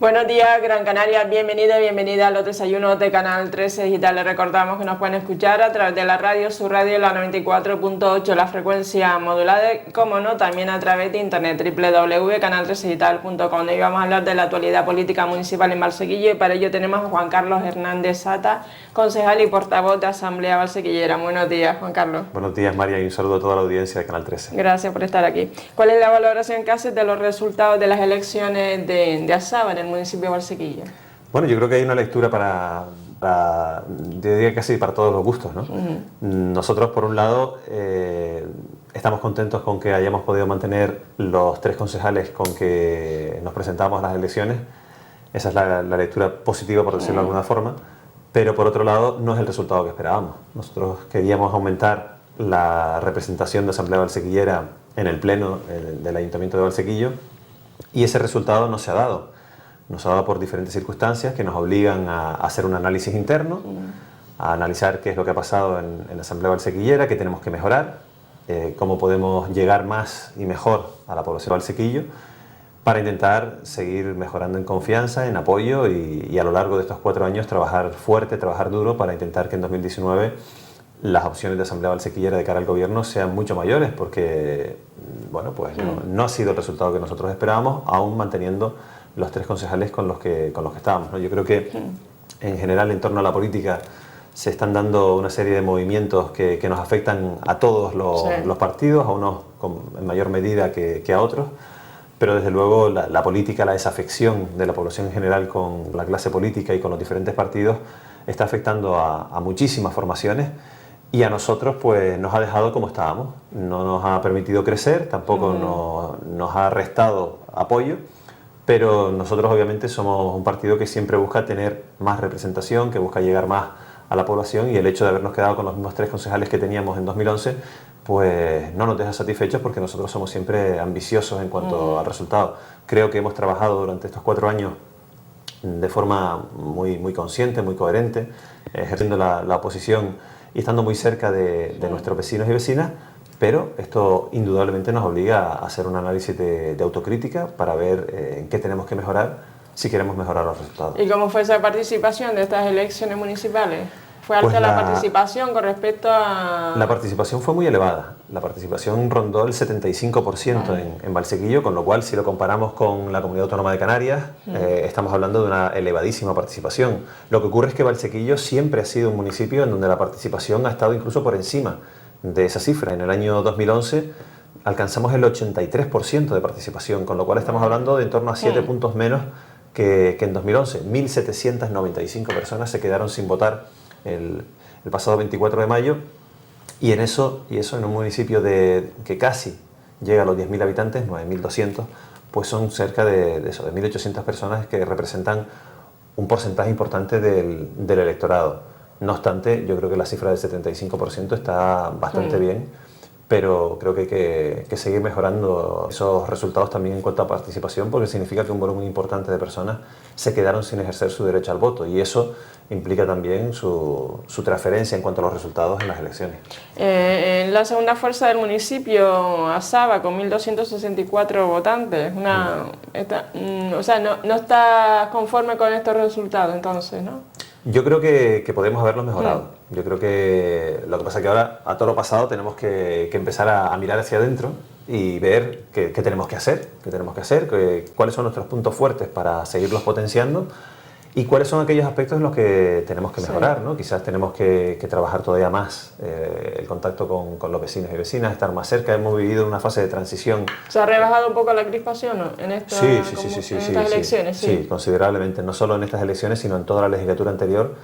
Buenos días, Gran Canaria, bienvenida a los desayunos de Canal 13 Digital. Les recordamos que nos pueden escuchar a través de la radio, su radio, la 94.8, la frecuencia modulada, y, como no, también a través de internet, www.canal13digital.com. Hoy vamos a hablar de la actualidad política municipal en Valsequillo y para ello tenemos a Juan Carlos Hernández Sata, concejal y portavoz de Asamblea Valsequillera. Buenos días, Juan Carlos. Buenos días, María, y un saludo a toda la audiencia de Canal 13. Gracias por estar aquí. ¿Cuál es la valoración que haces de los resultados de las elecciones de Azaba en el municipio de Valsequillo? Bueno, yo creo que hay una lectura yo diría casi para todos los gustos, ¿no? Nosotros, por un lado, estamos contentos con que hayamos podido mantener los 3 concejales con que nos presentamos a las elecciones. Esa es la lectura positiva, por decirlo de alguna forma. Pero, por otro lado, no es el resultado que esperábamos. Nosotros queríamos aumentar la representación de Asamblea Valsequillera en el pleno del Ayuntamiento de Valsequillo y ese resultado no se ha dado. Nos ha dado por diferentes circunstancias que nos obligan a hacer un análisis interno, a analizar qué es lo que ha pasado en la Asamblea Valsequillera, qué tenemos que mejorar, cómo podemos llegar más y mejor a la población de Valsequillo para intentar seguir mejorando en confianza, en apoyo y a lo largo de estos 4 años trabajar fuerte, trabajar duro para intentar que en 2019 las opciones de Asamblea Valsequillera de cara al gobierno sean mucho mayores, porque bueno, pues no ha sido el resultado que nosotros esperábamos, aún manteniendo los 3 concejales con los que estábamos, ¿no? Yo creo que en general en torno a la política se están dando una serie de movimientos que nos afectan a todos los partidos, a unos en mayor medida que a otros, pero desde luego la política, la desafección de la población en general con la clase política y con los diferentes partidos está afectando a muchísimas formaciones y a nosotros pues nos ha dejado como estábamos, no nos ha permitido crecer, tampoco nos ha restado apoyo. Pero nosotros obviamente somos un partido que siempre busca tener más representación, que busca llegar más a la población y el hecho de habernos quedado con los mismos 3 concejales que teníamos en 2011 pues no nos deja satisfechos porque nosotros somos siempre ambiciosos en cuanto al resultado. Creo que hemos trabajado durante estos 4 años de forma muy consciente, muy coherente, ejerciendo la oposición y estando muy cerca de nuestros vecinos y vecinas. Pero esto indudablemente nos obliga a hacer un análisis de autocrítica para ver en qué tenemos que mejorar si queremos mejorar los resultados. ¿Y cómo fue esa participación de estas elecciones municipales? ¿Fue alta la participación con respecto a...? La participación fue muy elevada. La participación rondó el 75% en Valsequillo, con lo cual si lo comparamos con la Comunidad Autónoma de Canarias, estamos hablando de una elevadísima participación. Lo que ocurre es que Valsequillo siempre ha sido un municipio en donde la participación ha estado incluso por encima de esa cifra. En el año 2011 alcanzamos el 83% de participación, con lo cual estamos hablando de en torno a 7 puntos menos que en 2011. 1.795 personas se quedaron sin votar el pasado 24 de mayo y eso en un municipio que casi llega a los 10.000 habitantes, 9.200, pues son cerca de 1.800 personas que representan un porcentaje importante del electorado. No obstante, yo creo que la cifra del 75% está bastante bien, pero creo que hay que seguir mejorando esos resultados también en cuanto a participación, porque significa que un volumen importante de personas se quedaron sin ejercer su derecho al voto y eso implica también su transferencia en cuanto a los resultados en las elecciones. En la segunda fuerza del municipio, Azaba, con 1.264 votantes, o sea, no está conforme con estos resultados entonces, ¿no? Yo creo que podemos haberlos mejorado. Yo creo que lo que pasa es que ahora, a todo lo pasado, tenemos que empezar a mirar hacia adentro y ver qué tenemos que hacer, cuáles son nuestros puntos fuertes para seguirlos potenciando y cuáles son aquellos aspectos en los que tenemos que mejorar, ¿no? Quizás tenemos que trabajar todavía más el contacto con los vecinos y vecinas, estar más cerca. Hemos vivido una fase de transición. ¿Se ha rebajado un poco la crispación, ¿no? en estas elecciones? Sí, considerablemente, no solo en estas elecciones, sino en toda la legislatura anterior.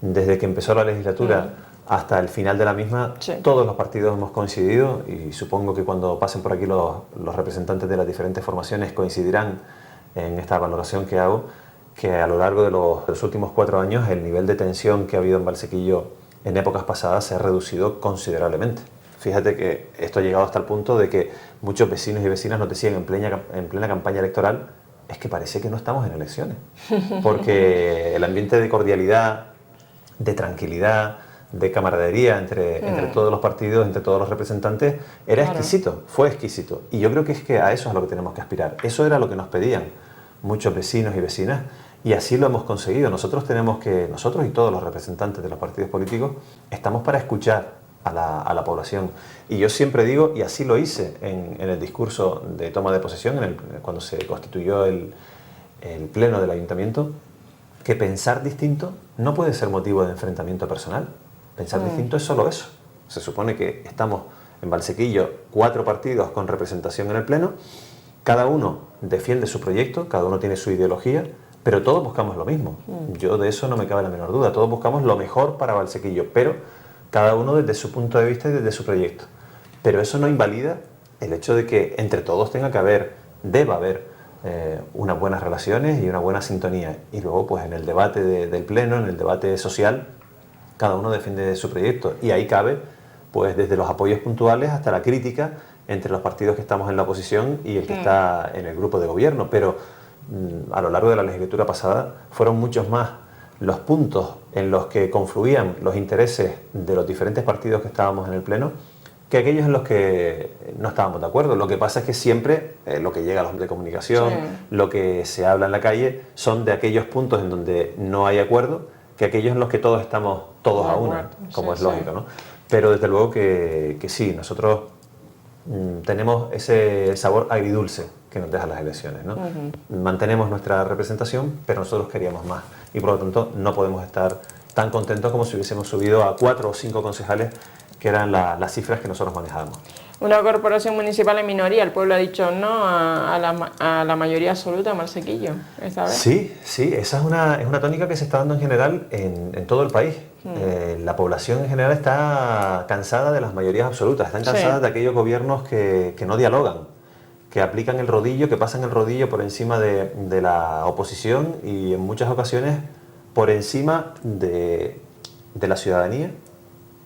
Desde que empezó la legislatura hasta el final de la misma, todos los partidos hemos coincidido y supongo que cuando pasen por aquí los representantes de las diferentes formaciones coincidirán en esta valoración que hago, que a lo largo de los últimos 4 años el nivel de tensión que ha habido en Valsequillo en épocas pasadas se ha reducido considerablemente. Fíjate que esto ha llegado hasta el punto de que muchos vecinos y vecinas nos decían en plena campaña electoral, es que parece que no estamos en elecciones, porque el ambiente de cordialidad, de tranquilidad, de camaradería entre todos los partidos, entre todos los representantes, era exquisito, fue exquisito. Y yo creo que es que a eso es a lo que tenemos que aspirar. Eso era lo que nos pedían muchos vecinos y vecinas, y así lo hemos conseguido. Nosotros y todos los representantes de los partidos políticos estamos para escuchar a la población. Y yo siempre digo, y así lo hice en el discurso de toma de posesión, cuando se constituyó el pleno del ayuntamiento, que pensar distinto no puede ser motivo de enfrentamiento personal. Pensar distinto es solo eso. Se supone que estamos en Valsequillo 4 partidos con representación en el pleno, cada uno defiende su proyecto, cada uno tiene su ideología, pero todos buscamos lo mismo. Yo de eso no me cabe la menor duda. Todos buscamos lo mejor para Valsequillo, pero cada uno desde su punto de vista y desde su proyecto. Pero eso no invalida el hecho de que entre todos deba haber unas buenas relaciones y una buena sintonía. Y luego, pues en el debate del pleno, en el debate social, cada uno defiende su proyecto. Y ahí cabe, pues desde los apoyos puntuales hasta la crítica entre los partidos que estamos en la oposición y el que está en el grupo de gobierno. Pero a lo largo de la legislatura pasada fueron muchos más los puntos en los que confluían los intereses de los diferentes partidos que estábamos en el pleno que aquellos en los que no estábamos de acuerdo. Lo que pasa es que siempre lo que llega a los medios de comunicación, lo que se habla en la calle, son de aquellos puntos en donde no hay acuerdo, que aquellos en los que todos estamos todos a una, como es lógico, ¿no? Pero desde luego que sí, nosotros tenemos ese sabor agridulce que nos dejan las elecciones, ¿no? Mantenemos nuestra representación, pero nosotros queríamos más y por lo tanto no podemos estar tan contentos como si hubiésemos subido a 4 o 5 concejales, que eran las cifras que nosotros manejábamos. Una corporación municipal en minoría, el pueblo ha dicho no a la mayoría absoluta en Valsequillo esta vez. Sí, esa es una tónica que se está dando en general en todo el país. La población en general está cansada de las mayorías absolutas, están cansadas de aquellos gobiernos que no dialogan, que aplican el rodillo, que pasan el rodillo por encima de la oposición y en muchas ocasiones por encima de la ciudadanía.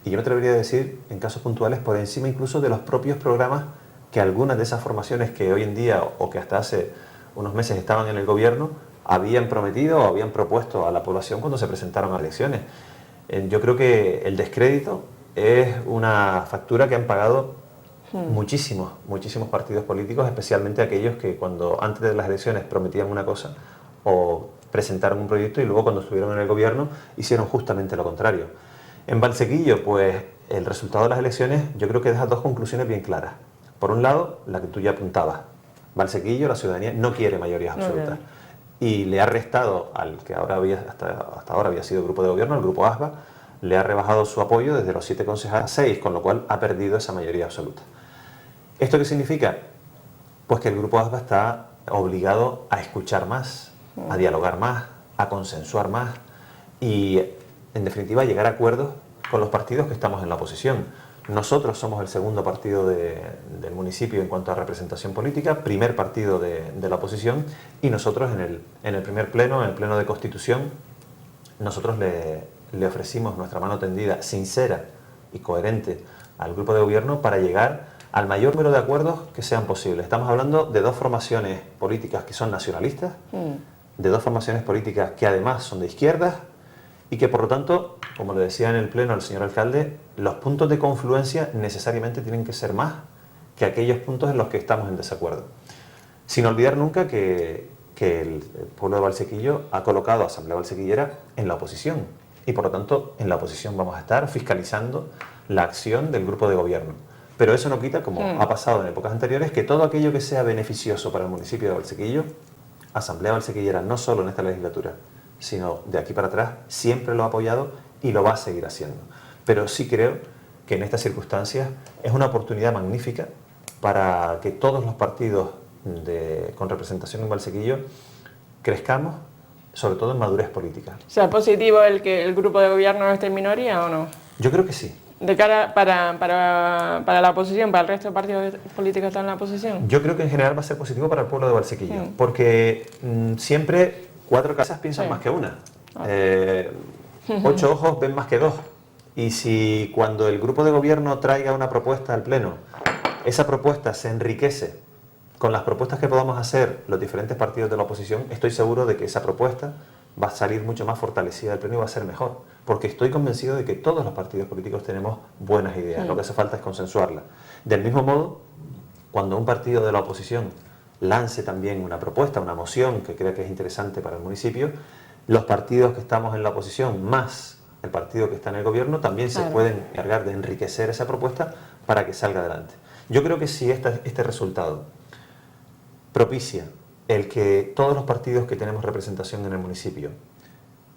Y yo me atrevería a decir, en casos puntuales, por encima incluso de los propios programas que algunas de esas formaciones que hoy en día o que hasta hace unos meses estaban en el gobierno habían prometido o habían propuesto a la población cuando se presentaron a elecciones. Yo creo que el descrédito es una factura que han pagado muchísimos partidos políticos, especialmente aquellos que cuando antes de las elecciones prometían una cosa o presentaron un proyecto y luego cuando estuvieron en el gobierno hicieron justamente lo contrario. En Valsequillo, pues el resultado de las elecciones yo creo que deja 2 conclusiones bien claras. Por un lado, la que tú ya apuntabas. Valsequillo, la ciudadanía, no quiere mayorías absolutas. Y le ha restado al que ahora hasta ahora había sido grupo de gobierno, al grupo ASBA, le ha rebajado su apoyo desde los 7 concejales a 6, con lo cual ha perdido esa mayoría absoluta. ¿Esto qué significa? Pues que el grupo ASBA está obligado a escuchar más, a dialogar más, a consensuar más y en definitiva, llegar a acuerdos con los partidos que estamos en la oposición. Nosotros somos el segundo partido del municipio en cuanto a representación política, primer partido de la oposición, y nosotros en el primer pleno, en el pleno de Constitución, nosotros le ofrecimos nuestra mano tendida, sincera y coherente al grupo de gobierno para llegar al mayor número de acuerdos que sean posibles. Estamos hablando de 2 formaciones políticas que son nacionalistas, de 2 formaciones políticas que además son de izquierdas, y que por lo tanto, como le decía en el pleno al señor alcalde, los puntos de confluencia necesariamente tienen que ser más que aquellos puntos en los que estamos en desacuerdo. Sin olvidar nunca que el pueblo de Valsequillo ha colocado a Asamblea Valsequillera en la oposición y por lo tanto en la oposición vamos a estar fiscalizando la acción del grupo de gobierno. Pero eso no quita, como ha pasado en épocas anteriores, que todo aquello que sea beneficioso para el municipio de Valsequillo, Asamblea Valsequillera, no solo en esta legislatura, sino de aquí para atrás, siempre lo ha apoyado y lo va a seguir haciendo. Pero sí creo que en estas circunstancias es una oportunidad magnífica para que todos los partidos con representación en Valsequillo crezcamos, sobre todo en madurez política. O sea, ¿positivo el que el grupo de gobierno esté en minoría o no? Yo creo que sí. ¿De cara para la oposición, para el resto de partidos políticos que están en la oposición? Yo creo que en general va a ser positivo para el pueblo de Valsequillo, porque siempre 4 cabezas piensan más que una. 8 ojos ven más que 2. Y si cuando el grupo de gobierno traiga una propuesta al pleno, esa propuesta se enriquece con las propuestas que podamos hacer los diferentes partidos de la oposición, estoy seguro de que esa propuesta va a salir mucho más fortalecida del pleno y va a ser mejor. Porque estoy convencido de que todos los partidos políticos tenemos buenas ideas. Lo que hace falta es consensuarlas. Del mismo modo, cuando un partido de la oposición lance también una propuesta, una moción que crea que es interesante para el municipio, los partidos que estamos en la oposición, más el partido que está en el gobierno, también se pueden encargar de enriquecer esa propuesta para que salga adelante. Yo creo que si este resultado propicia el que todos los partidos que tenemos representación en el municipio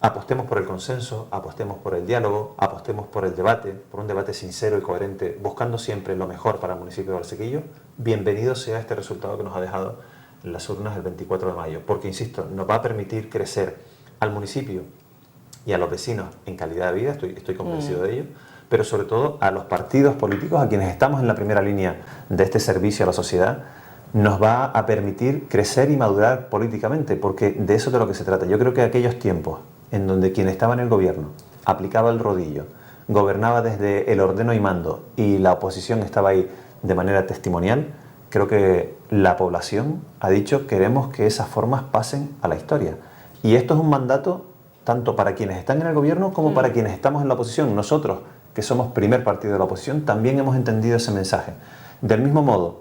apostemos por el consenso, apostemos por el diálogo, apostemos por el debate, por un debate sincero y coherente, buscando siempre lo mejor para el municipio de Valsequillo, bienvenido sea este resultado que nos ha dejado en las urnas el 24 de mayo, porque, insisto, nos va a permitir crecer al municipio y a los vecinos en calidad de vida, estoy convencido de ello, pero sobre todo a los partidos políticos, a quienes estamos en la primera línea de este servicio a la sociedad, nos va a permitir crecer y madurar políticamente, porque de eso es de lo que se trata. Yo creo que aquellos tiempos en donde quien estaba en el gobierno aplicaba el rodillo, gobernaba desde el ordeno y mando y la oposición estaba ahí de manera testimonial, creo que la población ha dicho queremos que esas formas pasen a la historia. Y esto es un mandato tanto para quienes están en el gobierno como para quienes estamos en la oposición. Nosotros, que somos primer partido de la oposición, también hemos entendido ese mensaje. Del mismo modo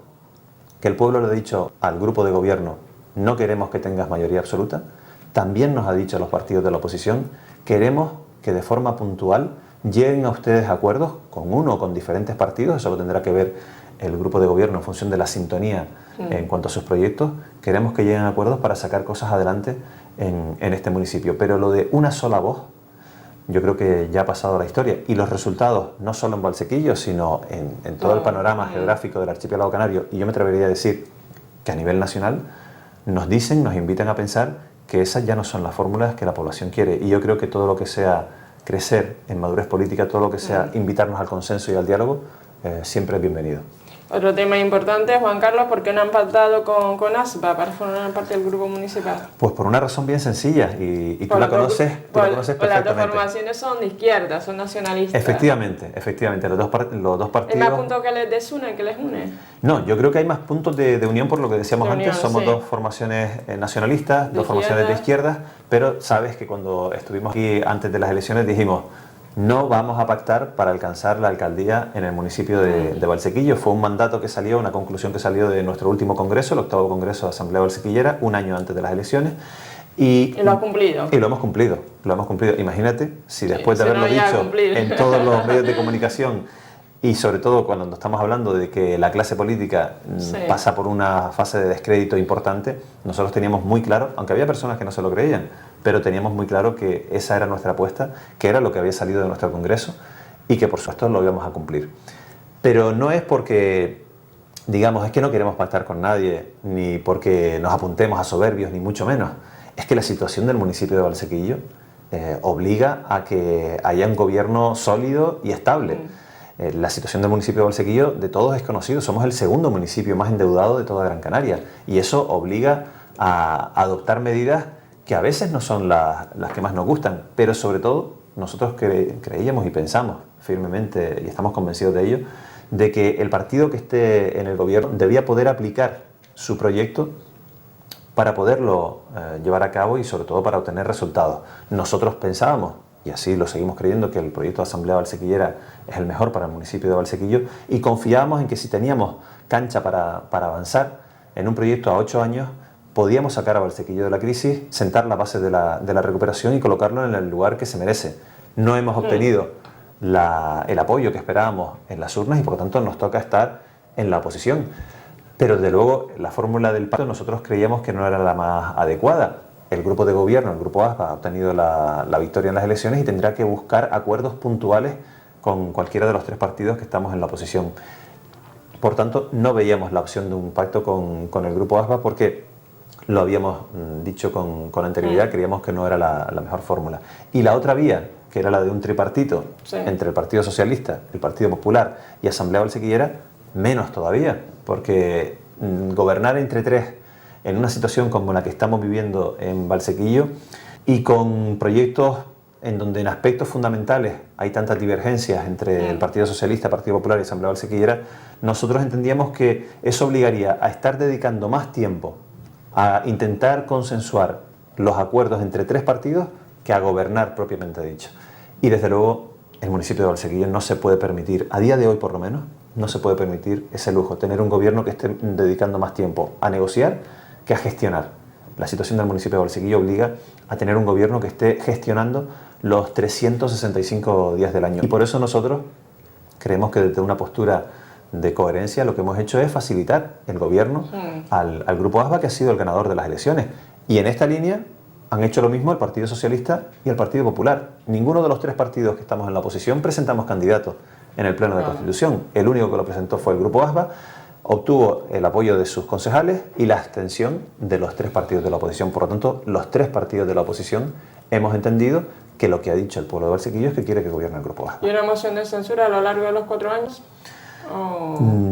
que el pueblo le ha dicho al grupo de gobierno no queremos que tengas mayoría absoluta, también nos ha dicho a los partidos de la oposición queremos que de forma puntual lleguen a ustedes acuerdos con uno o con diferentes partidos, eso lo tendrá que ver el grupo de gobierno en función de la sintonía en cuanto a sus proyectos, queremos que lleguen a acuerdos para sacar cosas adelante en este municipio, pero lo de una sola voz yo creo que ya ha pasado a la historia y los resultados no solo en Valsequillo sino en todo el panorama geográfico del archipiélago canario, y yo me atrevería a decir que a nivel nacional nos dicen, nos invitan a pensar que esas ya no son las fórmulas que la población quiere, y yo creo que todo lo que sea crecer en madurez política, todo lo que sea invitarnos al consenso y al diálogo, siempre es bienvenido. Otro tema importante, Juan Carlos, ¿por qué no han pactado con ASPA para formar parte del grupo municipal? Pues por una razón bien sencilla, y tú la conoces perfectamente. Las dos formaciones son de izquierda, son nacionalistas. Efectivamente, los dos partidos... ¿Hay más puntos que les desune que les une? No, yo creo que hay más puntos de unión por lo que decíamos antes, somos dos formaciones nacionalistas, dos formaciones de izquierda, pero sabes que cuando estuvimos aquí antes de las elecciones dijimos no vamos a pactar para alcanzar la alcaldía en el municipio de Valsequillo. Fue un mandato que salió, una conclusión que salió de nuestro último congreso, el 8º Congreso de Asamblea Valsequillera, un año antes de las elecciones. Y lo ha cumplido. Y lo hemos cumplido. Imagínate si después de haberlo dicho en todos los medios de comunicación y sobre todo cuando estamos hablando de que la clase política pasa por una fase de descrédito importante, nosotros teníamos muy claro, aunque había personas que no se lo creían, pero teníamos muy claro que esa era nuestra apuesta, que era lo que había salido de nuestro congreso y que por supuesto lo íbamos a cumplir. Pero no es porque, digamos, es que no queremos pactar con nadie, ni porque nos apuntemos a soberbios, ni mucho menos. Es que la situación del municipio de Valsequillo obliga a que haya un gobierno sólido y estable. La situación del municipio de Valsequillo de todos es conocido, somos el segundo municipio más endeudado de toda Gran Canaria y eso obliga a adoptar medidas que a veces no son las que más nos gustan, pero sobre todo nosotros creíamos y pensamos firmemente y estamos convencidos de ello, de que el partido que esté en el gobierno debía poder aplicar su proyecto para poderlo llevar a cabo y sobre todo para obtener resultados. Nosotros pensábamos, y así lo seguimos creyendo, que el proyecto de Asamblea Valsequillera es el mejor para el municipio de Valsequillo y confiábamos en que si teníamos cancha para avanzar en un proyecto a 8 años, podíamos sacar a Valsequillo de la crisis, sentar la base de la recuperación y colocarlo en el lugar que se merece. No hemos obtenido el apoyo que esperábamos en las urnas y por lo tanto nos toca estar en la oposición. Pero desde luego la fórmula del pacto nosotros creíamos que no era la más adecuada. El grupo de gobierno, el grupo ASPA, ha obtenido la victoria en las elecciones y tendrá que buscar acuerdos puntuales con cualquiera de los tres partidos que estamos en la oposición. Por tanto, no veíamos la opción de un pacto con el grupo ASPA porque lo habíamos dicho con anterioridad, creíamos que no era la mejor fórmula. Y la otra vía, que era la de un tripartito entre el Partido Socialista, el Partido Popular y Asamblea Valsequillera, menos todavía, porque gobernar entre tres en una situación como la que estamos viviendo en Valsequillo y con proyectos en donde en aspectos fundamentales hay tantas divergencias entre el Partido Socialista, Partido Popular y Asamblea Valsequillera, nosotros entendíamos que eso obligaría a estar dedicando más tiempo a intentar consensuar los acuerdos entre tres partidos que a gobernar propiamente dicho. Y desde luego el municipio de Valsequillo no se puede permitir, a día de hoy por lo menos, no se puede permitir ese lujo, tener un gobierno que esté dedicando más tiempo a negociar que a gestionar. La situación del municipio de Valsequillo obliga a tener un gobierno que esté gestionando los 365 días del año. Y por eso nosotros creemos que desde una postura de coherencia lo que hemos hecho es facilitar el gobierno al Grupo ASBA, que ha sido el ganador de las elecciones. Y en esta línea han hecho lo mismo el Partido Socialista y el Partido Popular. Ninguno de los tres partidos que estamos en la oposición presentamos candidatos en el Pleno de Constitución. El único que lo presentó fue el Grupo ASBA, obtuvo el apoyo de sus concejales y la abstención de los tres partidos de la oposición. Por lo tanto, los tres partidos de la oposición hemos entendido que lo que ha dicho el pueblo de Valsequillo es que quiere que gobierne el Grupo ASBA. ¿Y una moción de censura a lo largo de los 4 años?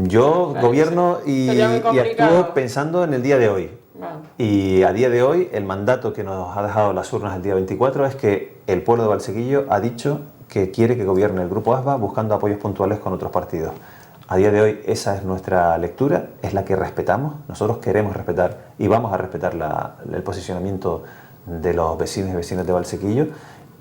Yo gobierno y actúo pensando en el día de hoy. Y a día de hoy, el mandato que nos ha dejado las urnas el día 24 es que el pueblo de Valsequillo ha dicho que quiere que gobierne el Grupo ASBA buscando apoyos puntuales con otros partidos. A día de hoy esa es nuestra lectura, es la que respetamos. Nosotros queremos respetar y vamos a respetar el posicionamiento de los vecinos y vecinas de Valsequillo,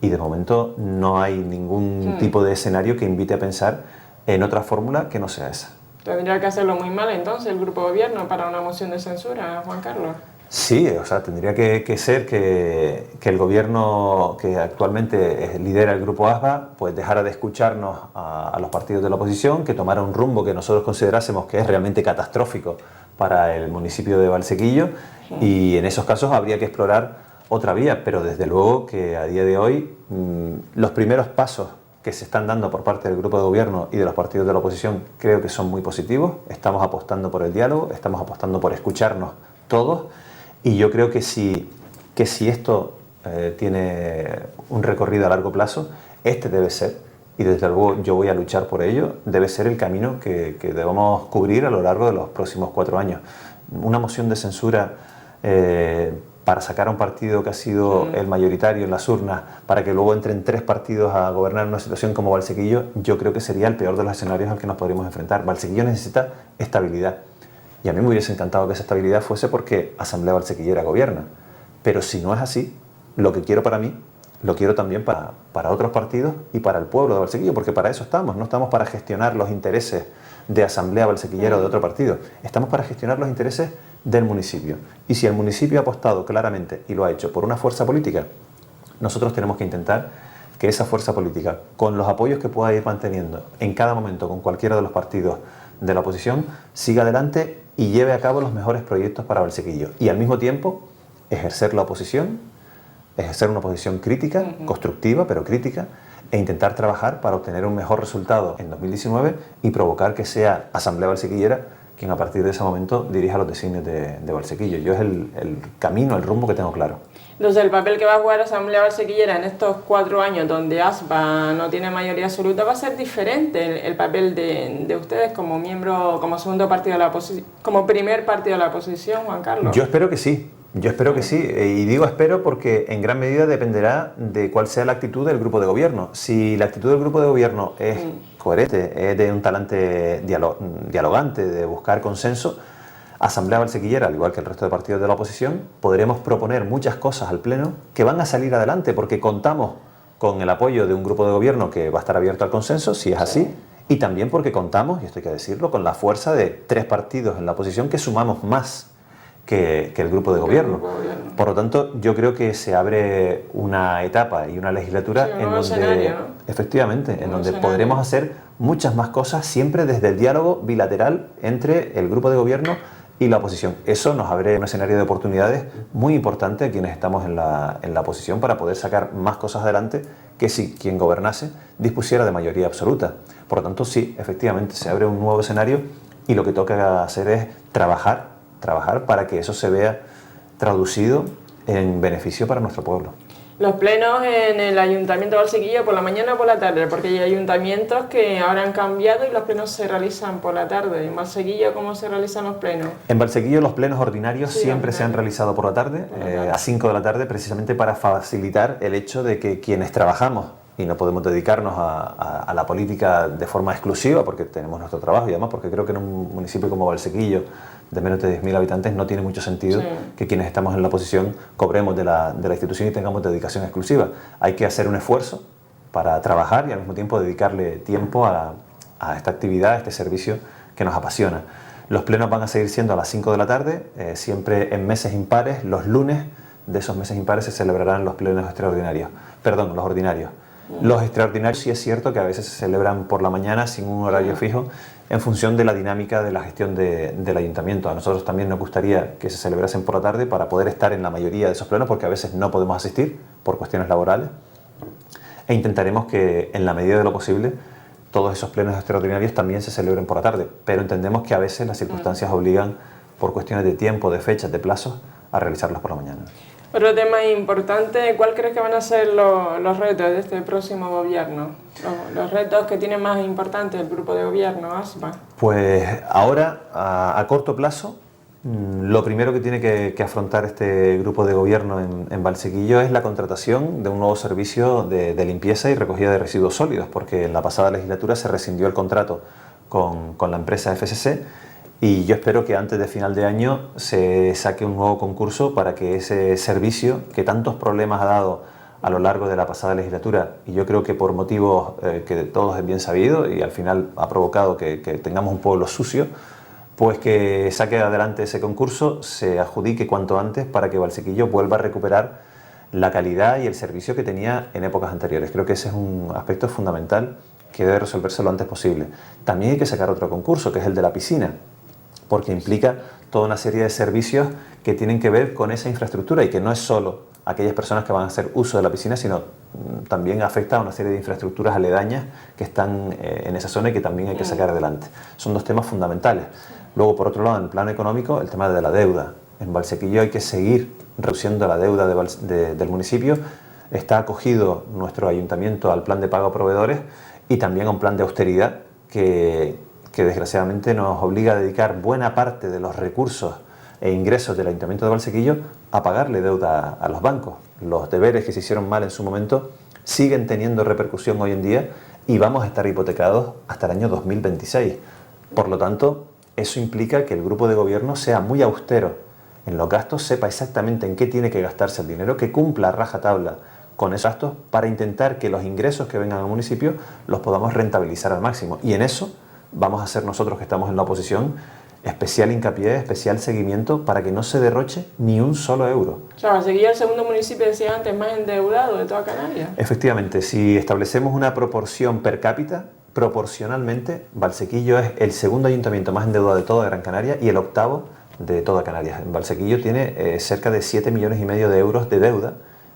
y de momento no hay ningún tipo de escenario que invite a pensar en otra fórmula que no sea esa. ¿Tendría que hacerlo muy mal entonces el grupo de gobierno para una moción de censura, Juan Carlos? Sí, o sea, tendría que ser que el gobierno que actualmente lidera el Grupo ASBA pues dejara de escucharnos a los partidos de la oposición, que tomara un rumbo que nosotros considerásemos que es realmente catastrófico para el municipio de Valsequillo, y en esos casos habría que explorar otra vía, pero desde luego que a día de hoy los primeros pasos que se están dando por parte del grupo de gobierno y de los partidos de la oposición creo que son muy positivos. Estamos apostando por el diálogo, estamos apostando por escucharnos todos, y yo creo que si esto tiene un recorrido a largo plazo, este debe ser, y desde luego yo voy a luchar por ello, debe ser el camino que debamos cubrir a lo largo de los próximos 4 años. Una moción de censura para sacar a un partido que ha sido el mayoritario en las urnas, para que luego entren 3 partidos a gobernar una situación como Valsequillo, yo creo que sería el peor de los escenarios al que nos podríamos enfrentar. Valsequillo necesita estabilidad, y a mí me hubiese encantado que esa estabilidad fuese porque Asamblea Valsequillera gobierna, pero si no es así, lo que quiero para mí, lo quiero también para otros partidos y para el pueblo de Valsequillo, porque para eso estamos, no estamos para gestionar los intereses de Asamblea Valsequillera o de otro partido, estamos para gestionar los intereses del municipio. Y si el municipio ha apostado claramente, y lo ha hecho, por una fuerza política, nosotros tenemos que intentar que esa fuerza política, con los apoyos que pueda ir manteniendo en cada momento con cualquiera de los partidos de la oposición, siga adelante y lleve a cabo los mejores proyectos para Valsequillo. Y al mismo tiempo, ejercer la oposición, ejercer una oposición crítica, constructiva, pero crítica, e intentar trabajar para obtener un mejor resultado en 2019 y provocar que sea Asamblea Valsequillera quien a partir de ese momento dirija los designios de Valsequillo. Yo es el camino, el rumbo que tengo claro. Entonces, el papel que va a jugar Asamblea Valsequillera en estos 4 años donde ASBA no tiene mayoría absoluta va a ser diferente el papel de ustedes como miembro, como segundo partido de la oposición, como primer partido de la oposición, Juan Carlos. Yo espero que sí. Yo espero que sí, y digo espero porque en gran medida dependerá de cuál sea la actitud del grupo de gobierno. Si la actitud del grupo de gobierno es coherente, es de un talante dialogante, de buscar consenso, Asamblea Valsequillera, al igual que el resto de partidos de la oposición, podremos proponer muchas cosas al Pleno que van a salir adelante porque contamos con el apoyo de un grupo de gobierno que va a estar abierto al consenso, si es así, y también porque contamos, y esto hay que decirlo, con la fuerza de 3 partidos en la oposición que sumamos más que el grupo de gobierno. Por lo tanto, yo creo que se abre una etapa y una legislatura en donde, efectivamente, en donde podremos hacer muchas más cosas, siempre desde el diálogo bilateral entre el grupo de gobierno y la oposición. Eso nos abre un escenario de oportunidades muy importante a quienes estamos en la oposición para poder sacar más cosas adelante que si quien gobernase dispusiera de mayoría absoluta. Por lo tanto, sí, efectivamente, se abre un nuevo escenario y lo que toca hacer es trabajar para que eso se vea traducido en beneficio para nuestro pueblo. Los plenos en el Ayuntamiento de Valsequillo por la mañana o por la tarde, porque hay ayuntamientos que ahora han cambiado y los plenos se realizan por la tarde. ¿En Valsequillo cómo se realizan los plenos? En Valsequillo los plenos ordinarios siempre se han realizado por la tarde, a 5 de la tarde, precisamente para facilitar el hecho de que quienes trabajamos y no podemos dedicarnos a la política de forma exclusiva porque tenemos nuestro trabajo, y además porque creo que en un municipio como Valsequillo, de menos de 10.000 habitantes, no tiene mucho sentido que quienes estamos en la oposición cobremos de la institución y tengamos dedicación exclusiva. Hay que hacer un esfuerzo para trabajar y al mismo tiempo dedicarle tiempo a a esta actividad, a este servicio que nos apasiona. Los plenos van a seguir siendo a las 5 de la tarde, siempre en meses impares. Los lunes de esos meses impares se celebrarán los plenos extraordinarios, perdón, los ordinarios. Los extraordinarios sí es cierto que a veces se celebran por la mañana sin un horario fijo en función de la dinámica de la gestión del ayuntamiento. A nosotros también nos gustaría que se celebrasen por la tarde para poder estar en la mayoría de esos plenos, porque a veces no podemos asistir por cuestiones laborales, e intentaremos que en la medida de lo posible todos esos plenos extraordinarios también se celebren por la tarde, pero entendemos que a veces las circunstancias obligan por cuestiones de tiempo, de fechas, de plazos, a realizarlos por la mañana. Otro tema importante, ¿cuál crees que van a ser los retos de este próximo gobierno? Los retos que tiene más importantes el grupo de gobierno, ASPA. Pues ahora, a corto plazo, lo primero que tiene que afrontar este grupo de gobierno en Valsequillo es la contratación de un nuevo servicio de limpieza y recogida de residuos sólidos, porque en la pasada legislatura se rescindió el contrato con la empresa FSC, y yo espero que antes de final de año se saque un nuevo concurso para que ese servicio que tantos problemas ha dado a lo largo de la pasada legislatura, y yo creo que por motivos que de todos es bien sabido y al final ha provocado que tengamos un pueblo sucio, pues que saque adelante ese concurso, se adjudique cuanto antes para que Valsequillo vuelva a recuperar la calidad y el servicio que tenía en épocas anteriores. Creo que ese es un aspecto fundamental que debe resolverse lo antes posible. También hay que sacar otro concurso, que es el de la piscina, porque implica toda una serie de servicios que tienen que ver con esa infraestructura y que no es solo aquellas personas que van a hacer uso de la piscina, sino también afecta a una serie de infraestructuras aledañas que están en esa zona y que también hay que sacar adelante. Son dos temas fundamentales. Luego, por otro lado, en el plano económico, el tema de la deuda. En Valsequillo hay que seguir reduciendo la deuda del municipio. Está acogido nuestro ayuntamiento al plan de pago a proveedores y también a un plan de austeridad que desgraciadamente nos obliga a dedicar buena parte de los recursos e ingresos del Ayuntamiento de Valsequillo a pagarle deuda a los bancos. Los deberes que se hicieron mal en su momento siguen teniendo repercusión hoy en día y vamos a estar hipotecados hasta el año 2026. Por lo tanto, eso implica que el grupo de gobierno sea muy austero en los gastos, sepa exactamente en qué tiene que gastarse el dinero, que cumpla a rajatabla con esos gastos para intentar que los ingresos que vengan al municipio los podamos rentabilizar al máximo. Y en eso vamos a hacer nosotros, que estamos en la oposición, especial hincapié, especial seguimiento para que no se derroche ni un solo euro. O sea, Valsequillo es el segundo municipio, decía antes, más endeudado de toda Canarias. Efectivamente, si establecemos una proporción per cápita, proporcionalmente Valsequillo es el segundo ayuntamiento más endeudado de toda Gran Canaria y el octavo de toda Canarias. Valsequillo tiene cerca de 7,5 millones de euros de deuda,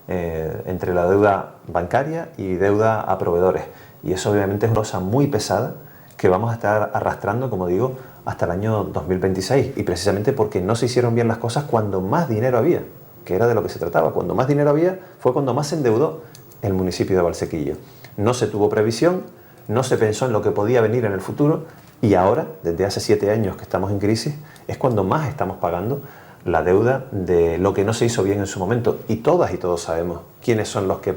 entre la deuda bancaria y deuda a proveedores. Y eso obviamente es una cosa muy pesada que vamos a estar arrastrando, como digo, hasta el año 2026, y precisamente porque no se hicieron bien las cosas cuando más dinero había, que era de lo que se trataba. Cuando más dinero había fue cuando más se endeudó el municipio de Valsequillo. No se tuvo previsión, no se pensó en lo que podía venir en el futuro, y ahora, desde hace 7 años que estamos en crisis, es cuando más estamos pagando la deuda de lo que no se hizo bien en su momento. Y todas y todos sabemos quiénes son los que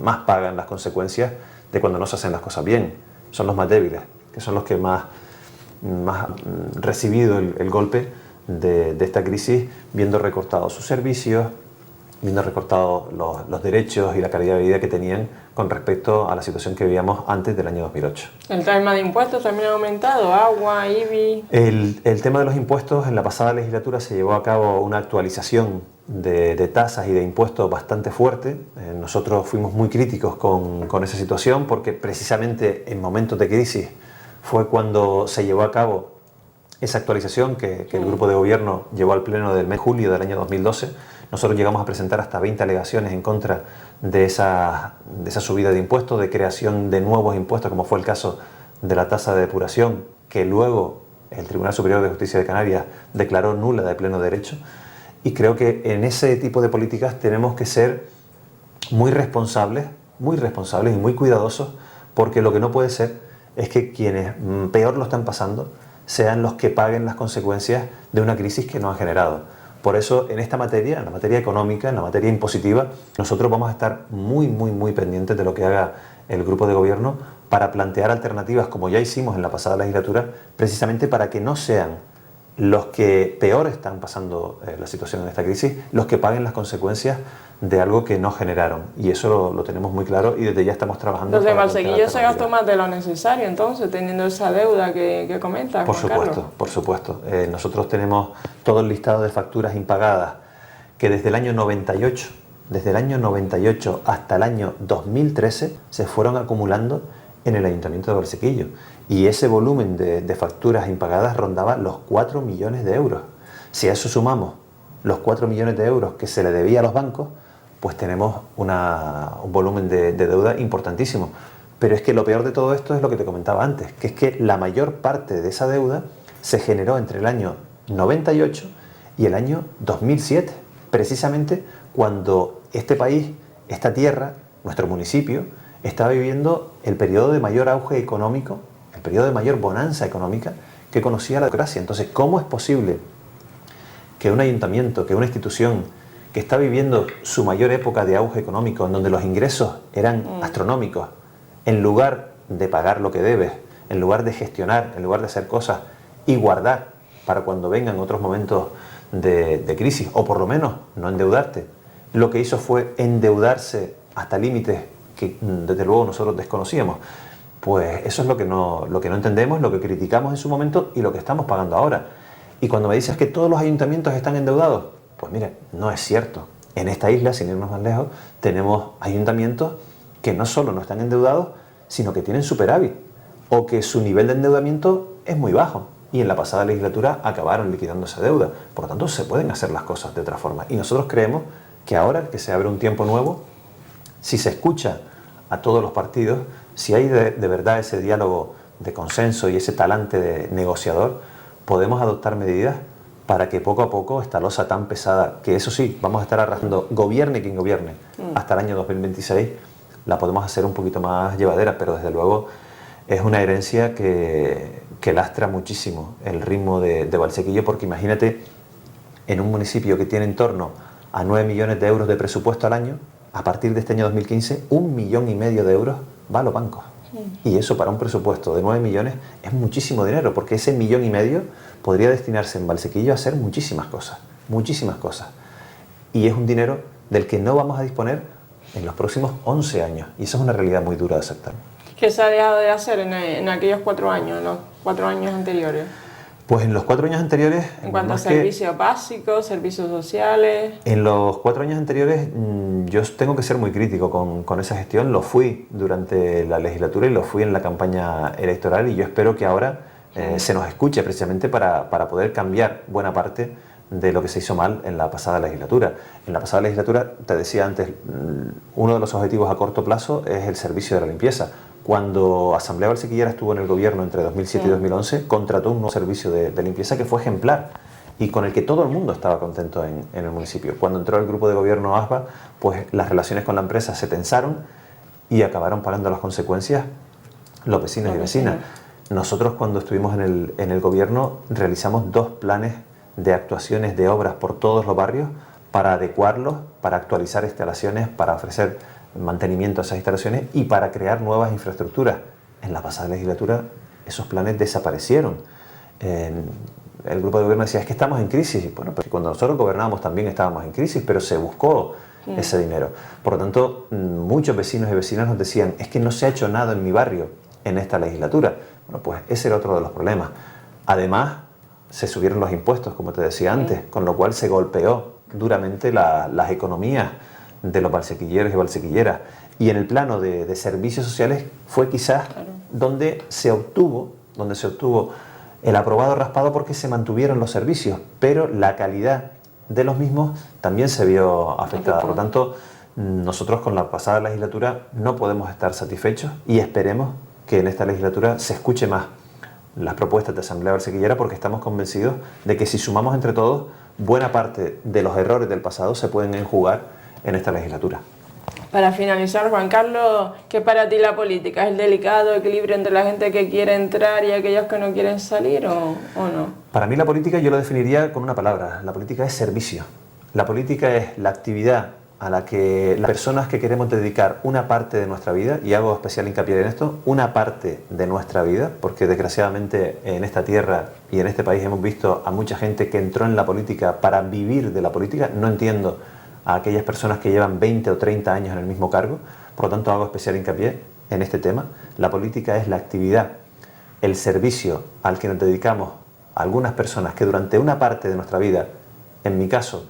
más pagan las consecuencias de cuando no se hacen las cosas bien. Son los más débiles, que son los que más han recibido el golpe de esta crisis, viendo recortados sus servicios, viendo recortados los derechos y la calidad de vida que tenían con respecto a la situación que vivíamos antes del año 2008. ¿El tema de impuestos también ha aumentado? ¿Agua, IBI? El tema de los impuestos, en la pasada legislatura se llevó a cabo una actualización de tasas y de impuestos bastante fuerte. Nosotros fuimos muy críticos con esa situación, porque precisamente en momentos de crisis fue cuando se llevó a cabo esa actualización que el grupo de gobierno llevó al pleno del mes de julio del año 2012. Nosotros llegamos a presentar hasta 20 alegaciones en contra de esa subida de impuestos, de creación de nuevos impuestos, como fue el caso de la tasa de depuración, que luego el Tribunal Superior de Justicia de Canarias declaró nula de pleno derecho. Y creo que en ese tipo de políticas tenemos que ser muy responsables y muy cuidadosos, porque lo que no puede ser es que quienes peor lo están pasando sean los que paguen las consecuencias de una crisis que nos ha generado. Por eso, en esta materia, en la materia económica, en la materia impositiva, nosotros vamos a estar muy pendientes de lo que haga el grupo de gobierno para plantear alternativas, como ya hicimos en la pasada legislatura, precisamente para que no sean los que peor están pasando la situación en esta crisis, los que paguen las consecuencias de algo que no generaron. Y eso lo tenemos muy claro y desde ya estamos trabajando. Entonces, Valsequillo se gastó más de lo necesario, entonces, teniendo esa deuda que comentas, Por Juan supuesto, Carlos. por supuesto. Nosotros tenemos todo el listado de facturas impagadas que desde el año 98 hasta el año 2013 se fueron acumulando en el Ayuntamiento de Valsequillo. Y ese volumen de facturas impagadas rondaba los 4 millones de euros. Si a eso sumamos los 4 millones de euros que se le debía a los bancos, pues tenemos un volumen de deuda importantísimo. Pero es que lo peor de todo esto es lo que te comentaba antes, que es que la mayor parte de esa deuda se generó entre el año 98 y el año 2007, precisamente cuando este país, esta tierra, nuestro municipio, estaba viviendo el periodo de mayor auge económico, el periodo de mayor bonanza económica que conocía la democracia. Entonces, ¿cómo es posible que un ayuntamiento, que una institución que está viviendo su mayor época de auge económico, en donde los ingresos eran astronómicos, en lugar de pagar lo que debes, en lugar de gestionar, en lugar de hacer cosas y guardar para cuando vengan otros momentos de crisis, o por lo menos no endeudarte, lo que hizo fue endeudarse hasta límites que desde luego nosotros desconocíamos? Pues eso es lo que no entendemos, lo que criticamos en su momento y lo que estamos pagando ahora. Y cuando me dices que todos los ayuntamientos están endeudados, pues mira, no es cierto. En esta isla, sin irnos más lejos, tenemos ayuntamientos que no solo no están endeudados, sino que tienen superávit, o que su nivel de endeudamiento es muy bajo. Y en la pasada legislatura acabaron liquidando esa deuda. Por lo tanto, se pueden hacer las cosas de otra forma. Y nosotros creemos que ahora que se abre un tiempo nuevo, si se escucha a todos los partidos, si hay de verdad ese diálogo de consenso y ese talante de negociador, podemos adoptar medidas para que poco a poco esta losa tan pesada, que eso sí, vamos a estar arrastrando, gobierne quien gobierne, hasta el año 2026, la podemos hacer un poquito más llevadera, pero desde luego es una herencia que lastra muchísimo el ritmo de Valsequillo, porque imagínate, en un municipio que tiene en torno a 9 millones de euros de presupuesto al año, a partir de este año 2015, 1,5 millones de euros va a los bancos. Y eso para un presupuesto de 9 millones es muchísimo dinero, porque ese 1,5 millones podría destinarse en Valsequillo a hacer muchísimas cosas. Y es un dinero del que no vamos a disponer en los próximos 11 años. Y eso es una realidad muy dura de aceptar. ¿Qué se ha dejado de hacer en aquellos 4 años, en los 4 años anteriores? Pues en los 4 años anteriores... En cuanto a servicios básicos, servicios sociales... En los 4 años anteriores yo tengo que ser muy crítico con esa gestión. Lo fui durante la legislatura y lo fui en la campaña electoral, y yo espero que ahora se nos escuche precisamente para poder cambiar buena parte de lo que se hizo mal en la pasada legislatura. En la pasada legislatura, te decía antes, uno de los objetivos a corto plazo es el servicio de la limpieza. Cuando Asamblea Valsequillera estuvo en el gobierno entre 2007 y 2011, contrató un nuevo servicio de limpieza que fue ejemplar y con el que todo el mundo estaba contento en el municipio. Cuando entró el grupo de gobierno ASBA, pues las relaciones con la empresa se tensaron y acabaron pagando las consecuencias los vecinos y vecinas. Nosotros, cuando estuvimos en el gobierno, realizamos 2 planes de actuaciones de obras por todos los barrios para adecuarlos, para actualizar instalaciones, para ofrecer mantenimiento a esas instalaciones y para crear nuevas infraestructuras. En la pasada legislatura esos planes desaparecieron. El grupo de gobierno decía, es que estamos en crisis. Bueno, porque cuando nosotros gobernábamos también estábamos en crisis, pero se buscó ese dinero. Por lo tanto, muchos vecinos y vecinas nos decían, es que no se ha hecho nada en mi barrio en esta legislatura. Bueno, pues ese era otro de los problemas. Además, se subieron los impuestos, como te decía antes, con lo cual se golpeó duramente las economías de los valsequilleros y valsequilleras. Y en el plano de servicios sociales fue quizás donde se obtuvo el aprobado raspado, porque se mantuvieron los servicios, pero la calidad de los mismos también se vio afectada. Por lo tanto, nosotros con la pasada legislatura no podemos estar satisfechos y esperemos que en esta legislatura se escuche más las propuestas de Asamblea Valsequillera, porque estamos convencidos de que si sumamos entre todos, buena parte de los errores del pasado se pueden enjugar en esta legislatura. Para finalizar, Juan Carlos, ¿qué para ti la política? ¿Es el delicado equilibrio entre la gente que quiere entrar y aquellos que no quieren salir o no? Para mí la política yo lo definiría con una palabra. La política es servicio. La política es la actividad a la que las personas que queremos dedicar una parte de nuestra vida, y hago especial hincapié en esto, una parte de nuestra vida, porque desgraciadamente en esta tierra y en este país hemos visto a mucha gente que entró en la política para vivir de la política. No entiendo a aquellas personas que llevan 20 o 30 años en el mismo cargo, por lo tanto hago especial hincapié en este tema. La política es la actividad, el servicio al que nos dedicamos a algunas personas que durante una parte de nuestra vida, en mi caso,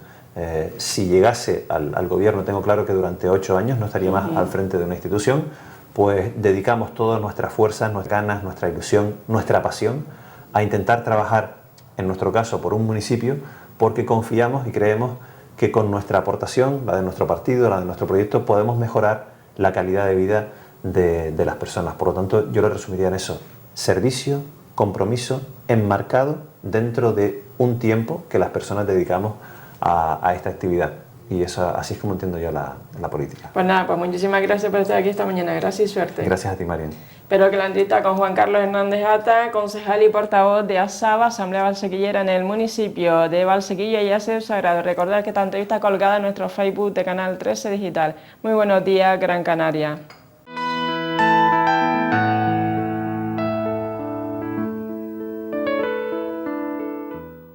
si llegase al gobierno, tengo claro que durante 8 años no estaría más al frente de una institución, pues dedicamos todas nuestras fuerzas, nuestras ganas, nuestra ilusión, nuestra pasión a intentar trabajar, en nuestro caso, por un municipio, porque confiamos y creemos que con nuestra aportación, la de nuestro partido, la de nuestro proyecto, podemos mejorar la calidad de vida de las personas. Por lo tanto, yo lo resumiría en eso: servicio, compromiso, enmarcado dentro de un tiempo que las personas dedicamos a esta actividad. Y eso, así es como entiendo yo la política. Pues nada, pues muchísimas gracias por estar aquí esta mañana. Gracias y suerte. Gracias a ti, Marian. Espero que la entrevista con Juan Carlos Hernández Ata, concejal y portavoz de ASABA, Asamblea Valsequillera en el municipio de Valsequilla, y ha sido sagrado. Recordad que esta entrevista colgada en nuestro Facebook de Canal 13 Digital. Muy buenos días, Gran Canaria.